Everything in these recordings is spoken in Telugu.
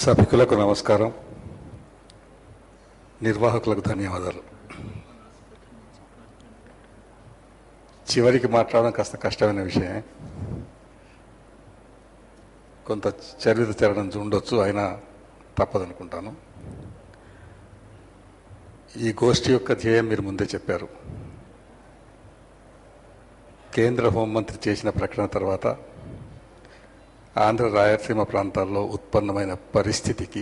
సభికులకు నమస్కారం, నిర్వాహకులకు ధన్యవాదాలు. చివరికి మాట్లాడడం కాస్త కష్టమైన విషయమే, కొంత చరిత్ర తెరడం ఉండొచ్చు, అయినా తప్పదనుకుంటాను. ఈ గోష్ఠి యొక్క ధ్యేయం మీరు ముందే చెప్పారు. కేంద్ర హోంమంత్రి చేసిన ప్రకటన తర్వాత ఆంధ్ర రాయలసీమ ప్రాంతాల్లో ఉత్పన్నమైన పరిస్థితికి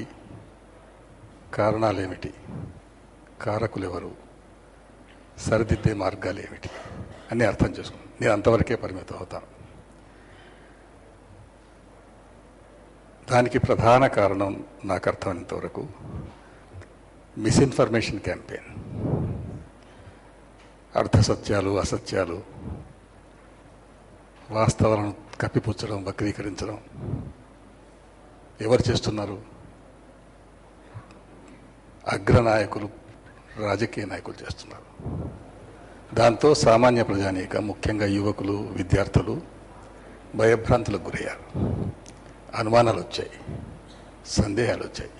కారణాలేమిటి, కారకులెవరు, సరిదిద్దే మార్గాలు ఏమిటి అని అర్థం చేసుకున్నాను. నేను అంతవరకే పరిమితం అవుతాను. దానికి ప్రధాన కారణం నాకు అర్థమైనంత వరకు మిస్ఇన్ఫర్మేషన్ క్యాంపెయిన్. అర్ధసత్యాలు, అసత్యాలు, వాస్తవాలను కప్పిపుచ్చడం, వక్రీకరించడం ఎవరు చేస్తున్నారు? అగ్రనాయకులు, రాజకీయ నాయకులు చేస్తున్నారు. దాంతో సామాన్య ప్రజానీకం, ముఖ్యంగా యువకులు, విద్యార్థులు భయభ్రాంతులకు గురయ్యారు. అనుమానాలు వచ్చాయి, సందేహాలు వచ్చాయి.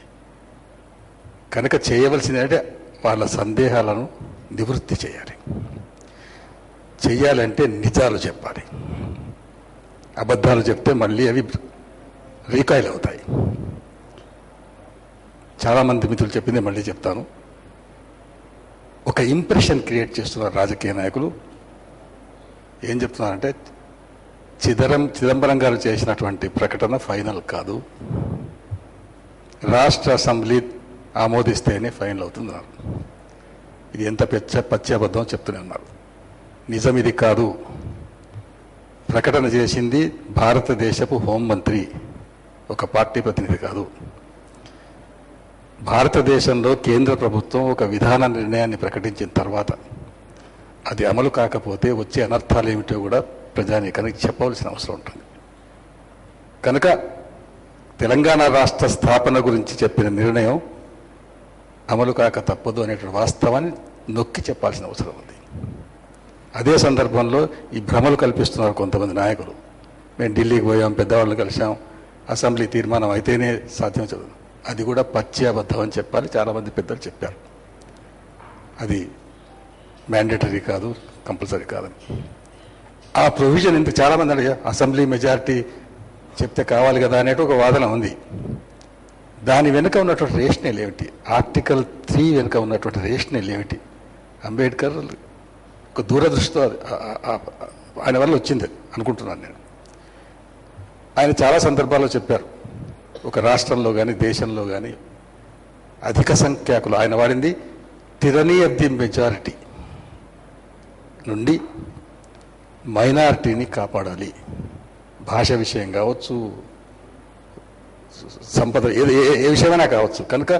కనుక చేయవలసిందంటే వాళ్ళ సందేహాలను నివృత్తి చేయాలి. చెయ్యాలంటే నిజాలు చెప్పాలి. అబద్ధాలు చెప్తే మళ్ళీ అవి రీకాయిల్ అవుతాయి. చాలామంది మిత్రులు చెప్పింది మళ్ళీ చెప్తాను. ఒక ఇంప్రెషన్ క్రియేట్ చేస్తున్నారు రాజకీయ నాయకులు. ఏం చెప్తున్నారంటే చిదంబరం గారు చేసినటువంటి ప్రకటన ఫైనల్ కాదు, రాష్ట్ర అసెంబ్లీ ఆమోదిస్తేనే ఫైనల్ అవుతున్నారు. ఇది ఎంత పచ్చి అబద్ధం చెప్తూనే ఉన్నారు. నిజం ఇది కాదు. ప్రకటన చేసింది భారతదేశపు హోంమంత్రి, ఒక పార్టీ ప్రతినిధి కాదు. భారతదేశంలో కేంద్ర ప్రభుత్వం ఒక విధాన నిర్ణయాన్ని ప్రకటించిన తర్వాత అది అమలు కాకపోతే వచ్చే అనర్థాలు ఏమిటో కూడా ప్రజానీకానికి చెప్పవలసిన అవసరం ఉంటుంది. కనుక తెలంగాణ రాష్ట్ర స్థాపన గురించి చెప్పిన నిర్ణయం అమలు కాక తప్పదు అనేటువంటి వాస్తవాన్ని నొక్కి చెప్పాల్సిన అవసరం ఉంది. అదే సందర్భంలో ఈ భ్రమలు కల్పిస్తున్నారు కొంతమంది నాయకులు. మేము ఢిల్లీకి పోయాం, పెద్దవాళ్ళని కలిసాం, అసెంబ్లీ తీర్మానం అయితేనే సాధ్యం చదువు. అది కూడా పచ్చి అబద్ధం అని చెప్పాలి. చాలామంది పెద్దలు చెప్పారు అది మ్యాండేటరీ కాదు, కంపల్సరీ కాదని. ఆ ప్రొవిజన్ ఇంత చాలామంది అడిగా అసెంబ్లీ మెజారిటీ చెప్తే కావాలి కదా అనేటి ఒక వాదన ఉంది. దాని వెనుక ఉన్నటువంటి రేషనల్ ఏమిటి? ఆర్టికల్ 3 వెనుక ఉన్నటువంటి రేషనల్ ఏమిటి? అంబేద్కర్ ఒక దూరదృష్టితో ఆయన వల్ల వచ్చింది అనుకుంటున్నాను నేను. ఆయన చాలా సందర్భాల్లో చెప్పారు, ఒక రాష్ట్రంలో కానీ దేశంలో కానీ అధిక సంఖ్యాకులు, ఆయన వాడింది టిరనీ ఆఫ్ ది మెజారిటీ నుండి మైనారిటీని కాపాడాలి. భాష విషయం కావచ్చు, సంపద ఏ విషయమైనా కావచ్చు. కనుక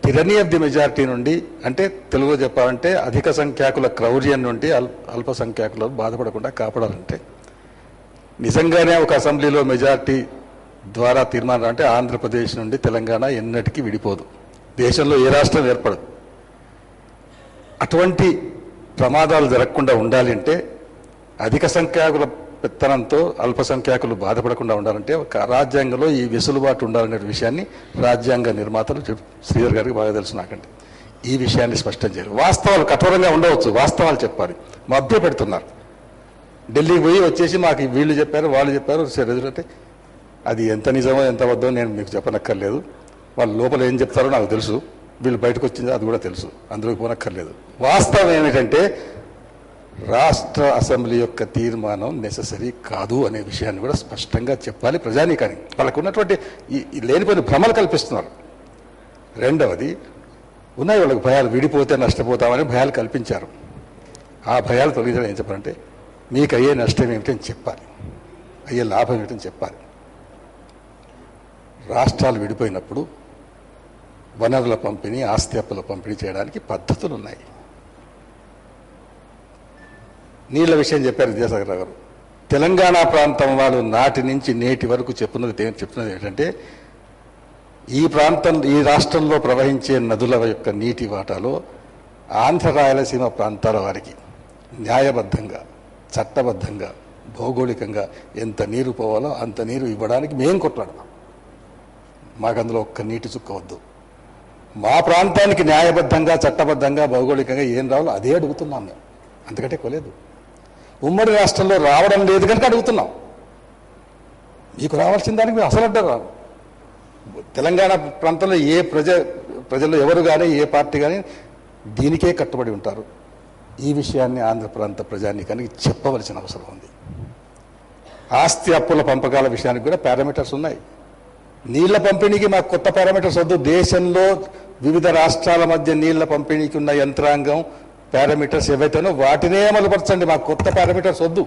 టిరనీ ఆఫ్ ది మెజారిటీ నుండి, అంటే తెలుగులో చెప్పాలంటే అధిక సంఖ్యాకుల క్రౌర్యం నుండి అల్ప సంఖ్యాకులు బాధపడకుండా కాపాడాలంటే నిజంగానే ఒక అసెంబ్లీలో మెజారిటీ ద్వారా తీర్మానం అంటే ఆంధ్రప్రదేశ్ నుండి తెలంగాణ ఎన్నటికీ విడిపోదు, దేశంలో ఏ రాష్ట్రం ఏర్పడదు. అటువంటి ప్రమాదాలు జరగకుండా ఉండాలి అంటే అధిక సంఖ్యాకుల పెత్తనంతో అల్పసంఖ్యాకులు బాధపడకుండా ఉండాలంటే రాజ్యాంగంలో ఈ వెసులుబాటు ఉండాలనే విషయాన్ని రాజ్యాంగ నిర్మాతలు శ్రీధర్ గారికి బాగా తెలుసు, నాకంటే ఈ విషయాన్ని స్పష్టం చేయాలి. వాస్తవాలు కఠోరంగా ఉండవచ్చు, వాస్తవాలు చెప్పాలి. మభ్య పెడుతున్నారు. ఢిల్లీకి పోయి వచ్చేసి మాకు వీళ్ళు చెప్పారు, వాళ్ళు చెప్పారు, అంటే అది ఎంత నిజమో ఎంత వద్దో నేను మీకు చెప్పనక్కర్లేదు. వాళ్ళు లోపల ఏం చెప్తారో నాకు తెలుసు, వీళ్ళు బయటకు వచ్చిందో అది కూడా తెలుసు, అందులోకి పోనక్కర్లేదు. వాస్తవం ఏమిటంటే రాష్ట్ర అసెంబ్లీ యొక్క తీర్మానం నెససరీ కాదు అనే విషయాన్ని కూడా స్పష్టంగా చెప్పాలి ప్రజానీకానికి. వాళ్ళకు ఉన్నటువంటి ఈ లేనిపోయిన భ్రమలు కల్పిస్తున్నారు. రెండవది, ఉన్నాయి వాళ్ళకి భయాలు, విడిపోతే నష్టపోతామని భయాలు కల్పించారు. ఆ భయాలు తొలగించడం ఏం చెప్పాలంటే మీకు అయ్యే నష్టం ఏమిటని చెప్పాలి, అయ్యే లాభం ఏమిటని చెప్పాలి. రాష్ట్రాలు విడిపోయినప్పుడు వనరుల పంపిణీ, ఆస్తి అప్పుల పంపిణీ చేయడానికి పద్ధతులు ఉన్నాయి. నీళ్ల విషయం చెప్పారు విద్యాసాగర్ గారు. తెలంగాణ ప్రాంతం వాళ్ళు నాటి నుంచి నేటి వరకు చెప్తున్నది ఏంటంటే ఈ రాష్ట్రంలో ప్రవహించే నదుల యొక్క నీటి వాటాలో ఆంధ్ర రాయలసీమ ప్రాంతాల వారికి న్యాయబద్ధంగా, చట్టబద్ధంగా, భౌగోళికంగా ఎంత నీరు పోవాలో అంత నీరు ఇవ్వడానికి మేము కొట్లాడతాం. మాకు అందులో ఒక్క నీటి చుక్క వద్దు. మా ప్రాంతానికి న్యాయబద్ధంగా చట్టబద్ధంగా భౌగోళికంగా ఏం రావాలో అదే అడుగుతున్నాం మేము, అంతకంటే ఎక్కువలేదు. ఉమ్మడి రాష్ట్రంలో రావడం లేదు కనుక అడుగుతున్నాం. మీకు రావాల్సిన దానికి మేము అసలు అడ్డారు. తెలంగాణ ప్రాంతంలో ఏ ప్రజలు ఎవరు కానీ ఏ పార్టీ కానీ దీనికే కట్టుబడి ఉంటారు. ఈ విషయాన్ని ఆంధ్ర ప్రాంత ప్రజానీకానికి చెప్పవలసిన అవసరం ఉంది. ఆస్తి అప్పుల పంపకాల విషయానికి కూడా పారామీటర్స్ ఉన్నాయి. నీళ్ల పంపిణీకి మాకు కొత్త పారామీటర్స్ వద్దు. దేశంలో వివిధ రాష్ట్రాల మధ్య నీళ్ల పంపిణీకి ఉన్న యంత్రాంగం పారామీటర్స్ ఏవైతేనో వాటినే అమలుపరచండి. మాకు కొత్త పారామీటర్స్ వద్దు,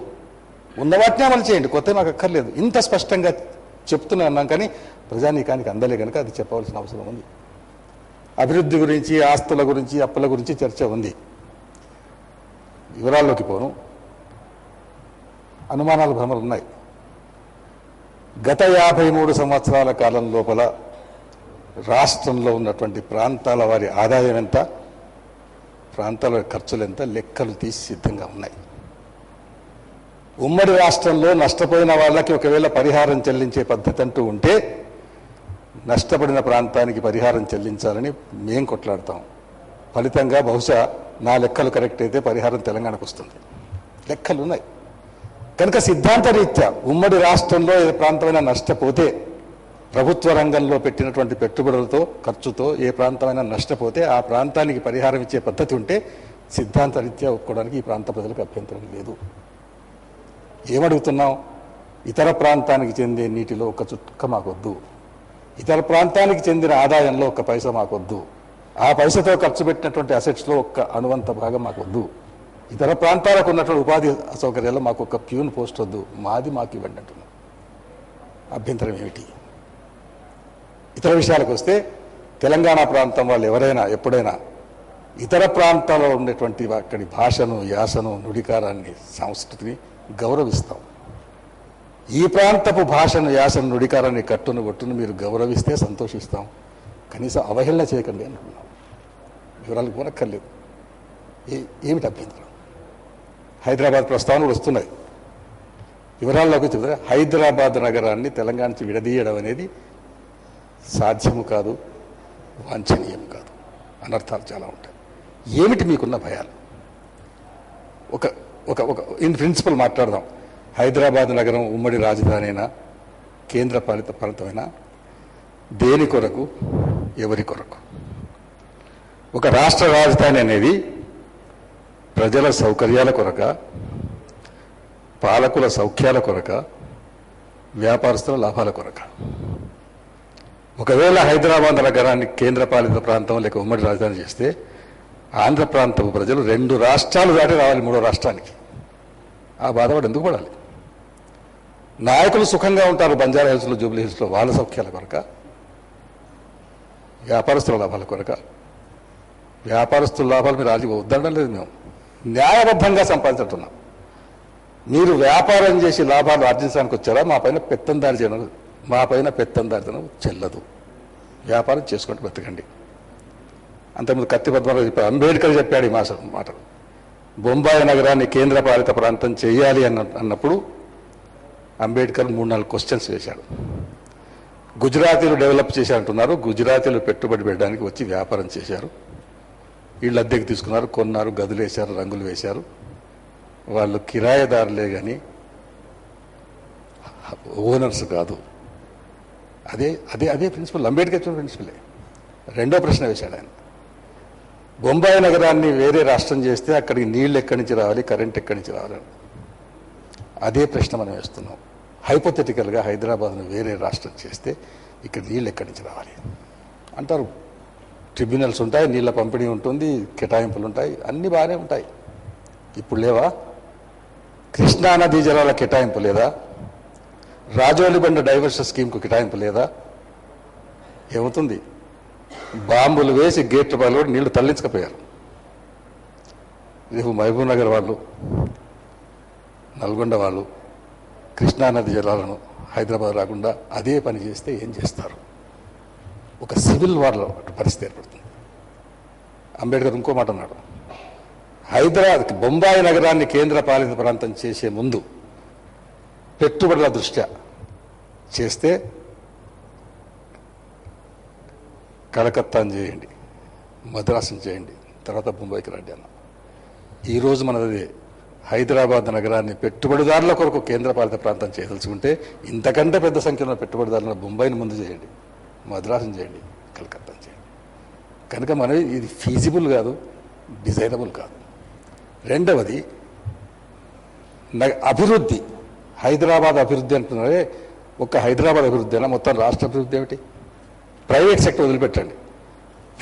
ఉన్న వాటినే అమలు చేయండి, కొత్త మాకు అక్కర్లేదు. ఇంత స్పష్టంగా చెప్తూనే ఉన్నాం, కానీ ప్రజానీకానికి అందలే కనుక అది చెప్పవలసిన అవసరం ఉంది. అభివృద్ధి గురించి, ఆస్తుల గురించి, అప్పుల గురించి చర్చ ఉంది. వివరాల్లోకి పోను. అనుమానాలు, భ్రమలు ఉన్నాయి. గత 53 సంవత్సరాల కాలం లోపల రాష్ట్రంలో ఉన్నటువంటి ప్రాంతాల వారి ఆదాయం ఎంత, ప్రాంతాల ఖర్చులు ఎంత లెక్కలు తీసి సిద్ధంగా ఉన్నాయి. ఉమ్మడి రాష్ట్రంలో నష్టపోయిన వాళ్ళకి ఒకవేళ పరిహారం చెల్లించే పద్ధతి అంటూ ఉంటే నష్టపడిన ప్రాంతానికి పరిహారం చెల్లించాలని మేం కొట్లాడతాం. ఫలితంగా బహుశా నా లెక్కలు కరెక్ట్ అయితే పరిహారం తెలంగాణకు వస్తుంది. లెక్కలు ఉన్నాయి కనుక సిద్ధాంత రీత్యా ఉమ్మడి రాష్ట్రంలో ఏ ప్రాంతమైనా నష్టపోతే, ప్రభుత్వ రంగంలో పెట్టినటువంటి పెట్టుబడులతో ఖర్చుతో ఏ ప్రాంతమైనా నష్టపోతే ఆ ప్రాంతానికి పరిహారం ఇచ్చే పద్ధతి ఉంటే సిద్ధాంత రీత్యా ఒప్పుకోవడానికి ఈ ప్రాంత ప్రజలకు అభ్యంతరం లేదు. ఏమడుగుతున్నాం? ఇతర ప్రాంతానికి చెందే నీటిలో ఒక చుక్క మాకొద్దు, ఇతర ప్రాంతానికి చెందిన ఆదాయంలో ఒక్క పైసా మాకొద్దు, ఆ పైసతో ఖర్చు పెట్టినటువంటి అసెట్స్లో ఒక్క అణువంత భాగం మాకొద్దు, ఇతర ప్రాంతాలకు ఉన్నటువంటి ఉపాధి సౌకర్యాల్లో మాకు ఒక ప్యూన్ పోస్ట్ వద్దు, మాది మాకు ఇవ్వండి అంటున్నాం. అభ్యంతరం ఏమిటి? ఇతర విషయాలకు వస్తే తెలంగాణ ప్రాంతం వాళ్ళు ఎవరైనా ఎప్పుడైనా ఇతర ప్రాంతాల్లో ఉండేటువంటి అక్కడి భాషను, యాసను, నుడికారాన్ని, సంస్కృతిని గౌరవిస్తాం. ఈ ప్రాంతపు భాషను, యాసను, నుడికారాన్ని, కట్టును ఒట్టును మీరు గౌరవిస్తే సంతోషిస్తాం. కనీసం అవహేళన చేయకండి అనుకున్నాం. వివరాలకు పోనక్కర్లేదు. ఏమిటి అభ్యంతరం? హైదరాబాద్ ప్రస్తావనలు వస్తున్నాయి. వివరాల్లోకి చెప్తే హైదరాబాద్ నగరాన్ని తెలంగాణ నుంచి విడదీయడం అనేది సాధ్యము కాదు, వాంఛనీయం కాదు. అనర్థాలు చాలా ఉంటాయి. ఏమిటి మీకున్న భయాలు? ఒక ఒక ఒక ఇన్ ప్రిన్సిపల్ మాట్లాడదాం. హైదరాబాద్ నగరం ఉమ్మడి రాజధానినా, కేంద్ర పాలిత ప్రాంతమైనా, దేని కొరకు, ఎవరి కొరకు? ఒక రాష్ట్ర రాజధాని అనేది ప్రజల సౌకర్యాల కొరక, పాలకుల సౌఖ్యాల కొరక, వ్యాపారస్తుల లాభాల కొరక? ఒకవేళ హైదరాబాద్ నగరాన్ని కేంద్రపాలిత ప్రాంతం లేక ఉమ్మడి రాజధాని చేస్తే ఆంధ్ర ప్రాంతపు ప్రజలు 2 రాష్ట్రాలు దాటి రావాలి 3వ రాష్ట్రానికి. ఆ బాధపడి ఎందుకు పడాలి? నాయకులు సుఖంగా ఉంటారు బంజారా హిల్స్లో, జూబ్లీ హిల్స్లో, వాళ్ళ సౌఖ్యాల కొరక, వ్యాపారస్తుల లాభాల కొరక? వ్యాపారస్తుల లాభాలు మీరు రాజీ వద్దడం లేదు. మేము న్యాయబద్ధంగా సంపాదించుతున్నాం. మీరు వ్యాపారం చేసి లాభాలు ఆర్జించడానికి వచ్చారా? మా పైన పెత్తందారితనం చెల్లదు. వ్యాపారం చేసుకుంటూ బ్రతకండి. అంతకుముందు కత్తి పద్మరావు చెప్పారు, అంబేద్కర్ చెప్పాడు ఈ మాట. బొంబాయి నగరాన్ని కేంద్రపాలిత ప్రాంతం చేయాలి అన్నప్పుడు అంబేద్కర్ 3-4 క్వశ్చన్స్ వేశాడు. గుజరాతీలు డెవలప్ చేశారంటున్నారు. గుజరాతీలు పెట్టుబడి పెట్టడానికి వచ్చి వ్యాపారం చేశారు. వీళ్ళు అద్దెకి తీసుకున్నారు, కొన్నారు, గదులు వేశారు, రంగులు వేశారు. వాళ్ళు కిరాయిదారులే కానీ ఓనర్స్ కాదు. అదే ప్రిన్సిపల్, అంబేద్కర్ ఇచ్చిన ప్రిన్సిపలే. రెండో ప్రశ్న వేశాడు ఆయన. బొంబాయి నగరాన్ని వేరే రాష్ట్రం చేస్తే అక్కడికి నీళ్ళు ఎక్కడి నుంచి రావాలి, కరెంట్ ఎక్కడి నుంచి రావాలి? అదే ప్రశ్న మనం వేస్తున్నాం. హైపోథెటికల్గా హైదరాబాద్ను వేరే రాష్ట్రం చేస్తే ఇక్కడ నీళ్ళు ఎక్కడి నుంచి రావాలి అంటారు. ట్రిబ్యునల్స్ ఉంటాయి, నీళ్ళ పంపిణీ ఉంటుంది, కేటాయింపులు ఉంటాయి, అన్నీ బాగానే ఉంటాయి. ఇప్పుడు లేవా? కృష్ణానదీ జలాల కేటాయింపు లేదా? రాజోలిబండ డైవర్షన్ స్కీమ్కు కేటాయింపు లేదా? ఏమవుతుంది? బాంబులు వేసి గేట్ల పైన కూడా నీళ్లు తరలించకపోయారు. రేపు మహబూబ్ నగర్ వాళ్ళు, నల్గొండ వాళ్ళు కృష్ణానది జలాలను హైదరాబాద్ రాకుండా అదే పని చేస్తే ఏం చేస్తారు? ఒక సివిల్ వార్లో పరిస్థితి ఏర్పడుతుంది. అంబేద్కర్ ఇంకో మాట అన్నాడు, బొంబాయి నగరాన్ని కేంద్ర పాలిత ప్రాంతం చేసే ముందు పెట్టుబడుల దృష్ట్యా చేస్తే కలకత్తాను చేయండి, మద్రాసును చేయండి, తర్వాత ముంబైకి రండి అన్న. ఈరోజు మనది హైదరాబాద్ నగరాన్ని పెట్టుబడిదారుల కొరకు కేంద్రపాలిత ప్రాంతం చేయదలుచుకుంటే ఇంతకంటే పెద్ద సంఖ్యలో పెట్టుబడిదారులను ముంబైని ముందు చేయండి, మద్రాసును చేయండి, కలకత్తాను చేయండి. కనుక మనది ఇది ఫీజిబుల్ కాదు, డిజైనబుల్ కాదు. రెండవది అభివృద్ధి. హైదరాబాద్ అభివృద్ధి అంటున్నారే, ఒక్క హైదరాబాద్ అభివృద్ధి అయినా మొత్తం రాష్ట్ర అభివృద్ధి ఏమిటి? ప్రైవేట్ సెక్టర్ వదిలిపెట్టండి,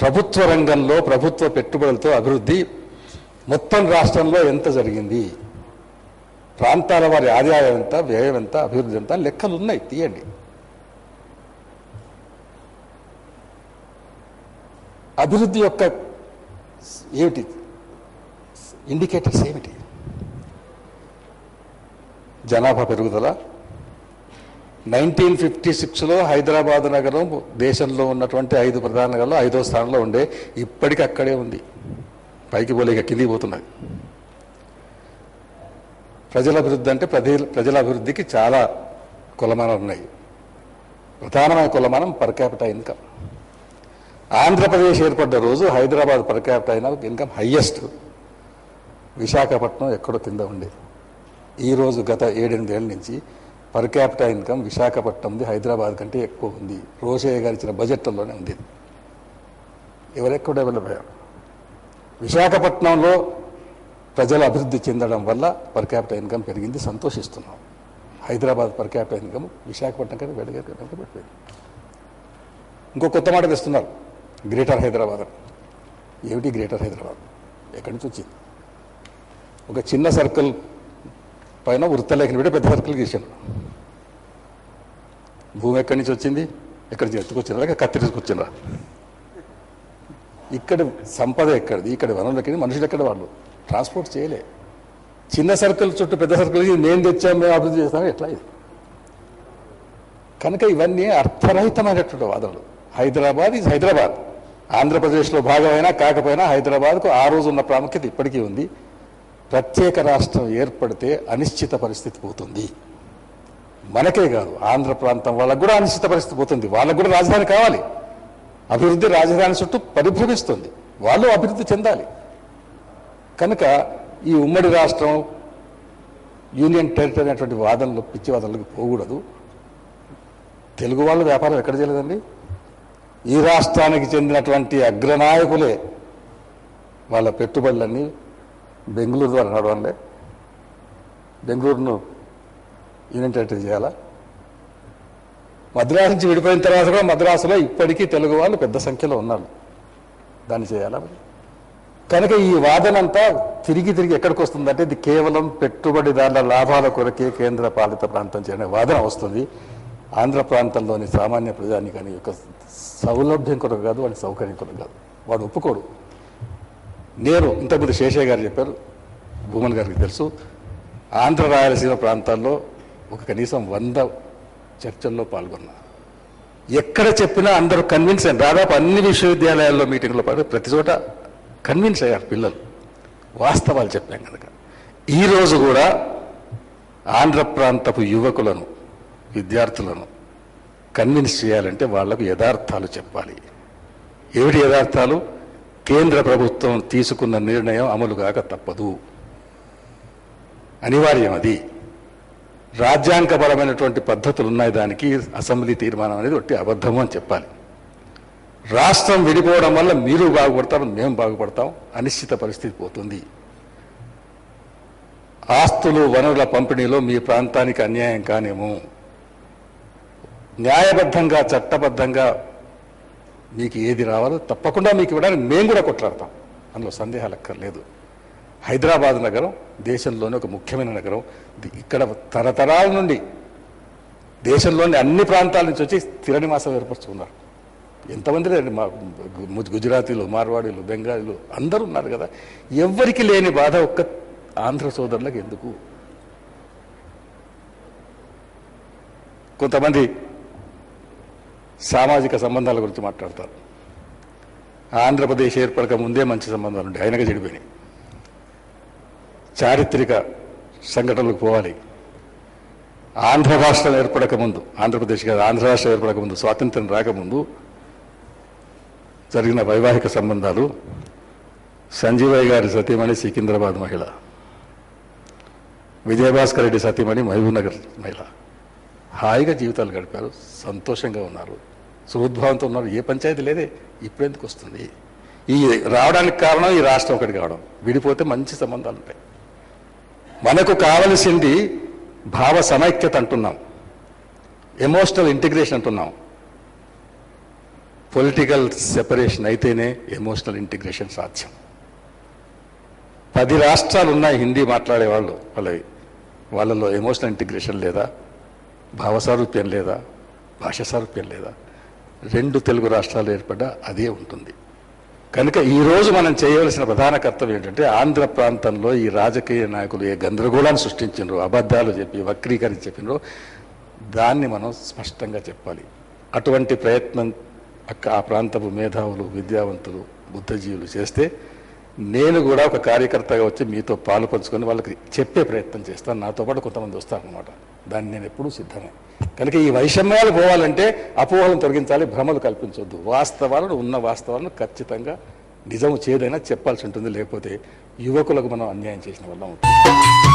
ప్రభుత్వ రంగంలో ప్రభుత్వ పెట్టుబడులతో అభివృద్ధి మొత్తం రాష్ట్రంలో ఎంత జరిగింది, ప్రాంతాల వారి ఆదాయం ఎంత, వ్యయం ఎంత, అభివృద్ధి ఎంత, లెక్కలు ఉన్నాయి, తీయండి. అభివృద్ధి యొక్క ఏమిటి ఇండికేటర్స్ ఏమిటి? జనాభా పెరుగుదల. 1956లో హైదరాబాద్ నగరం దేశంలో ఉన్నటువంటి 5 ప్రధాన నగరాల్లో 5వ స్థానంలో ఉండే, ఇప్పటికీ అక్కడే ఉంది, పైకి పోలేక కిందికి పోతున్నది. ప్రజల అభివృద్ధి అంటే ప్రజల అభివృద్ధికి చాలా కొలమానాలు ఉన్నాయి. ప్రధానమైన కొలమానం పర్ క్యాపిటల్ ఇన్కమ్. ఆంధ్రప్రదేశ్ ఏర్పడ్డ రోజు Hyderabad per capital income highest, Visakhapatnam ఎక్కడో కింద ఉండేది. ఈరోజు గత 7-8 ఏళ్ళ నుంచి పర్ క్యాపిటల్ ఇన్కమ్ విశాఖపట్నంది హైదరాబాద్ కంటే ఎక్కువ ఉంది. రోషయ్య గారు ఇచ్చిన బడ్జెట్లోనే ఉంది. ఎవరెక్కడ డెవలప్ అయ్యారు? విశాఖపట్నంలో ప్రజల అభివృద్ధి చెందడం వల్ల పర్ క్యాపిటల్ ఇన్కమ్ పెరిగింది, సంతోషిస్తున్నాం. Hyderabad per capital income Visakhapatnam కంటే పెట్టిపోయింది. ఇంకో కొత్త మాట తెస్తున్నారు, గ్రేటర్ హైదరాబాద్. ఏమిటి గ్రేటర్ హైదరాబాద్? ఎక్కడి నుంచి వచ్చింది? ఒక చిన్న సర్కిల్ పైన వృత్తలేఖని పెట్టి పెద్ద సర్కిల్ గీసాను. భూమి ఎక్కడి నుంచి వచ్చింది? ఎక్కడి నుంచి ఎత్తుకొచ్చిందా, లేక కత్తిరించుకొచ్చిందా? ఇక్కడ సంపద ఎక్కడిది? ఇక్కడ వనరులకి మనుషులు ఎక్కడ? వాళ్ళు ట్రాన్స్పోర్ట్ చేయలే. చిన్న సర్కిల్ చుట్టూ పెద్ద సర్కిల్ మేము తెచ్చాం, మేము అభివృద్ధి చేస్తాం, ఎట్లా ఇది? కనుక ఇవన్నీ అర్థరహితమైనటువంటి వాదనలు. హైదరాబాద్ ఈజ్ హైదరాబాద్. ఆంధ్రప్రదేశ్లో భాగమైనా కాకపోయినా హైదరాబాద్కు ఆ రోజు ఉన్న ప్రాముఖ్యత ఇప్పటికీ ఉంది. ప్రత్యేక రాష్ట్రం ఏర్పడితే అనిశ్చిత పరిస్థితి పోతుంది. మనకే కాదు, ఆంధ్ర ప్రాంతం వాళ్ళకు కూడా అనిశ్చిత పరిస్థితి పోతుంది. వాళ్ళకు కూడా రాజధాని కావాలి. అభివృద్ధి రాజధాని చుట్టూ పరిభ్రమిస్తుంది. వాళ్ళు అభివృద్ధి చెందాలి. కనుక ఈ ఉమ్మడి రాష్ట్రం, యూనియన్ టెరిటరీ అనేటువంటి వాదనలు, పిచ్చి వాదనలకు పోకూడదు. తెలుగు వాళ్ళ వ్యాపారం ఎక్కడ చేయలేదండి? ఈ రాష్ట్రానికి చెందినటువంటి అగ్రనాయకులే వాళ్ళ పెట్టుబడులన్నీ బెంగళూరు ద్వారా నడవలే. బెంగళూరును యూనియన్ టెరిటరీ చేయాలా? మద్రాసు నుంచి విడిపోయిన తర్వాత కూడా మద్రాసులో ఇప్పటికీ తెలుగు వాళ్ళు పెద్ద సంఖ్యలో ఉన్నారు. దాన్ని చేయాలా? కనుక ఈ వాదనంతా తిరిగి ఎక్కడికి వస్తుందంటే ఇది కేవలం పెట్టుబడిదారుల లాభాల కొరకే కేంద్ర పాలిత ప్రాంతం చేయడం వాదన వస్తుంది. ఆంధ్ర ప్రాంతంలోని సామాన్య ప్రజానికాని యొక్క సౌలభ్యం కొరకు కాదు, వాడి సౌకర్యం కొరకు కాదు. వాడు ఒప్పుకోడు. నేను ఇంతకుముందు శేషయ్య గారు చెప్పారు, భూమన్ గారికి తెలుసు, ఆంధ్ర రాయలసీమ ప్రాంతాల్లో ఒక కనీసం 100 చర్చల్లో పాల్గొన్నా. ఎక్కడ చెప్పినా అందరూ కన్విన్స్ అయ్యారు. దాదాపు అన్ని విశ్వవిద్యాలయాల్లో మీటింగ్లో పాటు ప్రతి చోట కన్విన్స్ అయ్యారు పిల్లలు. వాస్తవాలు చెప్పాం కనుక ఈరోజు కూడా ఆంధ్ర ప్రాంతపు యువకులను, విద్యార్థులను కన్విన్స్ చేయాలంటే వాళ్లకు యథార్థాలు చెప్పాలి. ఏమిటి యథార్థాలు? కేంద్ర ప్రభుత్వం తీసుకున్న నిర్ణయం అమలు కాక తప్పదు, అనివార్యం. అది రాజ్యాంగపరమైనటువంటి పద్ధతులు ఉన్నాయి. దానికి అసెంబ్లీ తీర్మానం అనేది ఒట్టి అబద్ధము అని చెప్పాలి. రాష్ట్రం విడిపోవడం వల్ల మీరు బాగుపడతారు, మేము బాగుపడతాం, అనిశ్చిత పరిస్థితి పోతుంది. ఆస్తులు వనరుల పంపిణీలో మీ ప్రాంతానికి అన్యాయం కానేమో, న్యాయబద్ధంగా చట్టబద్ధంగా మీకు ఏది రావాలో తప్పకుండా మీకు ఇవ్వడానికి మేము కూడా కొట్లాడతాం, అందులో సందేహాలు అక్కర్లేదు. హైదరాబాద్ నగరం దేశంలోనే ఒక ముఖ్యమైన నగరం. ఇక్కడ తరతరాల నుండి దేశంలోని అన్ని ప్రాంతాల నుంచి వచ్చి స్థిర నివాసం ఏర్పరచుకున్నారు. ఎంతమంది లేదండి, మా గుజరాతీలు, మార్వాడీలు, బెంగాలీలు అందరూ ఉన్నారు కదా. ఎవ్వరికి లేని బాధ ఒక్క ఆంధ్ర సోదరులకు ఎందుకు? కొంతమంది సామాజిక సంబంధాల గురించి మాట్లాడతారు. ఆంధ్రప్రదేశ్ ఏర్పడక ముందే మంచి సంబంధాలు ఉంటాయి, ఆయనగా చెడిపోయినాయి. చారిత్రక సంఘటనలకు పోవాలి. ఆంధ్ర రాష్ట్రం ఏర్పడక ముందు, ఆంధ్రప్రదేశ్ కాదు, ఆంధ్ర రాష్ట్రం ఏర్పడక ముందు, స్వాతంత్ర్యం రాకముందు జరిగిన వైవాహిక సంబంధాలు సంజీవయ్య గారి సతీమణి సికింద్రాబాద్ మహిళ, విజయభాస్కర్ రెడ్డి సతీమణి మహబూబ్నగర్ మహిళ హాయిగా జీవితాలు గడిపారు, సంతోషంగా ఉన్నారు, సుహృద్భావంతో ఉన్నారు. ఏ పంచాయతీ లేదే. ఇప్పుడు ఎందుకు వస్తుంది? ఈ రావడానికి కారణం ఈ రాష్ట్రం ఒకటి కావడం. విడిపోతే మంచి సంబంధాలు ఉంటాయి. మనకు కావలసింది భావ సమైక్యత అంటున్నాం, ఎమోషనల్ ఇంటిగ్రేషన్ అంటున్నాం. పొలిటికల్ సెపరేషన్ అయితేనే ఎమోషనల్ ఇంటిగ్రేషన్ సాధ్యం. 10 రాష్ట్రాలు ఉన్నాయి హిందీ మాట్లాడే వాళ్ళు, వాళ్ళలో ఎమోషనల్ ఇంటిగ్రేషన్ లేదా, భావ సారూప్యం లేదా, భాష సారూప్యం లేదా. 2 తెలుగు రాష్ట్రాలు ఏర్పడ్డా అదే ఉంటుంది. కనుక ఈరోజు మనం చేయవలసిన ప్రధాన కర్తవ్యం ఏంటంటే, ఆంధ్ర ప్రాంతంలో ఈ రాజకీయ నాయకులు ఏ గందరగోళాన్ని సృష్టించారో, అబద్ధాలు చెప్పి వక్రీకరించి చెప్పినరో దాన్ని మనం స్పష్టంగా చెప్పాలి. అటువంటి ప్రయత్నం ఆ ప్రాంతపు మేధావులు, విద్యావంతులు, బుద్ధజీవులు చేస్తే నేను కూడా ఒక కార్యకర్తగా వచ్చి మీతో పాలు పంచుకొని వాళ్ళకి చెప్పే ప్రయత్నం చేస్తాను. నాతో పాటు కొంతమంది వస్తారనమాట. దాన్ని నేను ఎప్పుడూ సిద్ధమే. కనుక ఈ వైషమ్యాలు పోవాలంటే అపోహలను తొలగించాలి, భ్రమలు కల్పించవద్దు. ఉన్న వాస్తవాలను ఖచ్చితంగా నిజము చేదైనా చెప్పాల్సి ఉంటుంది. లేకపోతే యువకులకు మనం అన్యాయం చేసిన వల్ల ఉంటుంది.